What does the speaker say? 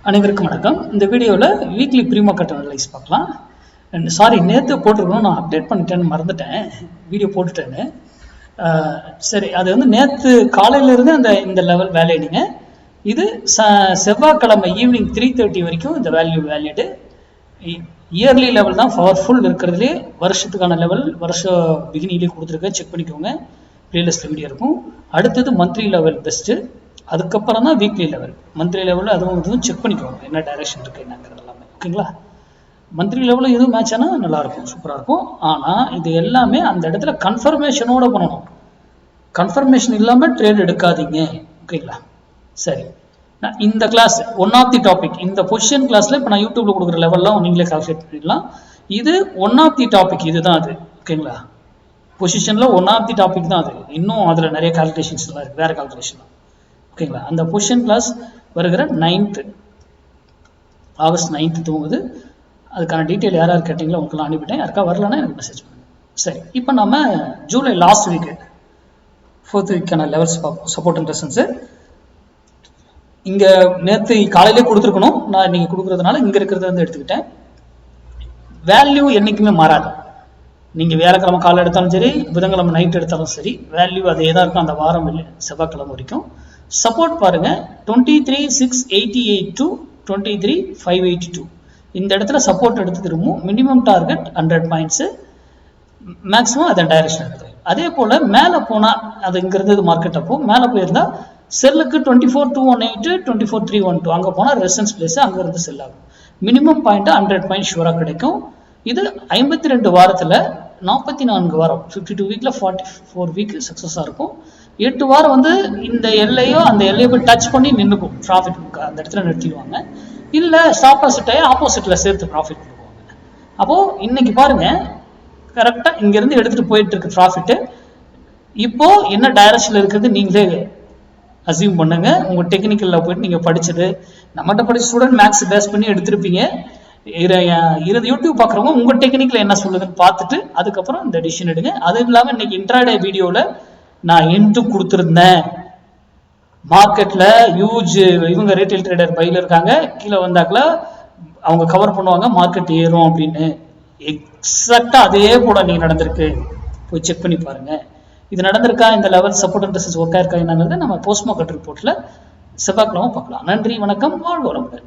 அனைவருக்கும் வணக்கம். இந்த வீடியோவில் வீக்லி ப்ரீ மார்க்கெட் அனலைஸ் பார்க்கலாம். சாரி, நேற்று போட்டிருக்கணும், நான் அப்டேட் பண்ணிட்டேன்னு மறந்துட்டேன், வீடியோ போட்டுட்டேன்னு. சரி, அது வந்து நேற்று காலையிலேருந்து இந்த லெவல் வேலிடுங்க. இது செவ்வாய்க்கிழமை ஈவினிங் 3:30 வரைக்கும் இந்த வேல்யூ வேலிடு. இயர்லி லெவல் தான் பவர்ஃபுல் இருக்கிறதுலே, வருஷத்துக்கான லெவல் வருஷம் பிகினிங்லேயே கொடுத்துருக்கேன், செக் பண்ணிக்கோங்க. பிளேலிஸ்ட் வீடியோ இருக்கும். அடுத்தது மந்த்லி லெவல் பெஸ்ட்டு, அதுக்கப்புறம் தான் வீக்லி லெவல். மந்த்லி லெவலில் அதுவும் செக் பண்ணிக்கோங்க, என்ன டைரக்ஷன் இருக்குது என்னங்கிறது எல்லாமே. ஓகேங்களா? மந்த்லி லெவலில் எதுவும் மேட்ச் ஆனால் நல்லாயிருக்கும், சூப்பராக இருக்கும். ஆனால் இது எல்லாமே அந்த இடத்துல கன்ஃபர்மேஷனோடு பண்ணணும். கன்ஃபர்மேஷன் இல்லாமல் ட்ரேட் எடுக்காதீங்க. ஓகேங்களா? சரி, நான் இந்த class one of the topic, இந்த பொசிஷன் கிளாஸில் இப்போ நான் யூடியூப்ல கொடுக்குற லெவல்லாம் நீங்களே கால்குலேட் பண்ணிடலாம். இது ஒன் ஆஃப் தி டாபிக், இதுதான் அது. ஓகேங்களா? பொசிஷனில் ஒன் ஆஃப் தி டாபிக் தான் அது. இன்னும் அதில் நிறைய கால்குலேஷன்ஸ்லாம் இருக்குது, வேறு கால்குலேஷன்லாம். ஓகேங்களா? அந்த பொசிஷன் கிளாஸ் வருகிற 9th ஆகஸ்ட் 9th தூங்குது. அதுக்கான டீட்டெயில் யார் கேட்டிங்களோ உங்களுக்குலாம் அனுப்பிட்டேன். யாருக்கா வரலன்னா எனக்கு மெசேஜ் பண்ணுங்க. சரி, இப்போ நம்ம ஜூலை லாஸ்ட் வீக்கு 4th வீக்கான லெவல்ஸ் பார்ப்போம். சப்போர்ட் அண்ட் ரெசிஸ்டன்ஸு இங்கே நேற்று காலையிலே கொடுத்துருக்கணும், நான் நீங்கள் கொடுக்குறதுனால இங்கே இருக்கிறத வந்து எடுத்துக்கிட்டேன். வேல்யூ என்றைக்குமே மாறாது. நீங்கள் வியாழக்கிழமை காலை எடுத்தாலும் சரி, புதன்கிழமை நைட் எடுத்தாலும் சரி, வேல்யூ அதே தான் இருக்கும் அந்த வாரம் செவ்வாய்க்கிழமை வரைக்கும். சப்போர்ட் பாருங்க, 23,688 to 23,582. இந்த இடத்துல சப்போர்ட் எடுத்து திரும்பும். மினிமம் டார்கெட் 100 பாயிண்ட்ஸு, மேக்ஸிமம் அதன் டைரக்ஷன் இருக்குது. அதே போல் மேலே போனால், அது இங்கே இருந்தது மார்க்கெட், அப்போ மேலே போயிருந்தால் செல்லுக்கு 24,218 24,312 அங்கே போனால் ரெசிஸ்டன்ஸ் பிளேஸ், அங்கே இருந்து செல் ஆகும். மினிமம் பாயிண்ட்டு 100 பாயிண்ட் ஷூராக கிடைக்கும். இது 52 வாரத்தில் 44 வாரம், 52 வீக்கில் 44 வீக் சக்ஸஸாக இருக்கும். 8 வாரம் வந்து இந்த எல்லையோ அந்த எல்லையை போய் டச் பண்ணி நின்றுக்கும், ப்ராஃபிட் அந்த இடத்துல நிறுத்திடுவாங்க. இல்லை ஸ்டாப் லாஸ் ஆப்போசிட்டில் சேர்த்து ப்ராஃபிட் கொடுக்குவாங்க. அப்போது இன்னைக்கு பாருங்கள், கரெக்டாக இங்கேருந்து எடுத்துகிட்டு போயிட்டு இருக்கு ப்ராஃபிட்டு. இப்போது என்ன டைரக்ஷனில் இருக்குது நீங்களே அசியூம் பண்ணுங்க. உங்கள் டெக்னிக்கலில் போயிட்டு நீங்கள் படித்தது, நம்மகிட்ட படித்த ஸ்டூடெண்ட் மேக்ஸ் பேஸ் பண்ணி எடுத்திருப்பீங்க. யூடியூப் பார்க்குறவங்க உங்கள் டெக்னிக்கில் என்ன சொல்லுதுன்னு பார்த்துட்டு அதுக்கப்புறம் இந்த டிசிஷன் எடுங்க. அதுவும் இல்லாமல் இன்னைக்கு இன்ட்ராடே வீடியோவில் நான் என்ட்டு கொடுத்துருந்தேன். மார்க்கெட்டில் ஹியூஜ் இவங்க ரீட்டைல் ட்ரேடர் பையில் இருக்காங்க, கீழே வந்தாக்கில் அவங்க கவர் பண்ணுவாங்க மார்க்கெட் ஏறும் அப்படின்னு. எக்ஸாக்டாக அதே போல நீங்கள் நடந்திருக்கு, போய் செக் பண்ணி பாருங்கள். இது நடந்திருக்கா, இந்த level support and resistance work ஆயிருக்கா என்னங்கிறத நம்ம போஸ்ட் மார்க்கெட் ரிப்போர்ட்டில் செவ்வாய்க்கிழமை பார்க்கலாம். நன்றி, வணக்கம், வாழ்க வளமுடன்.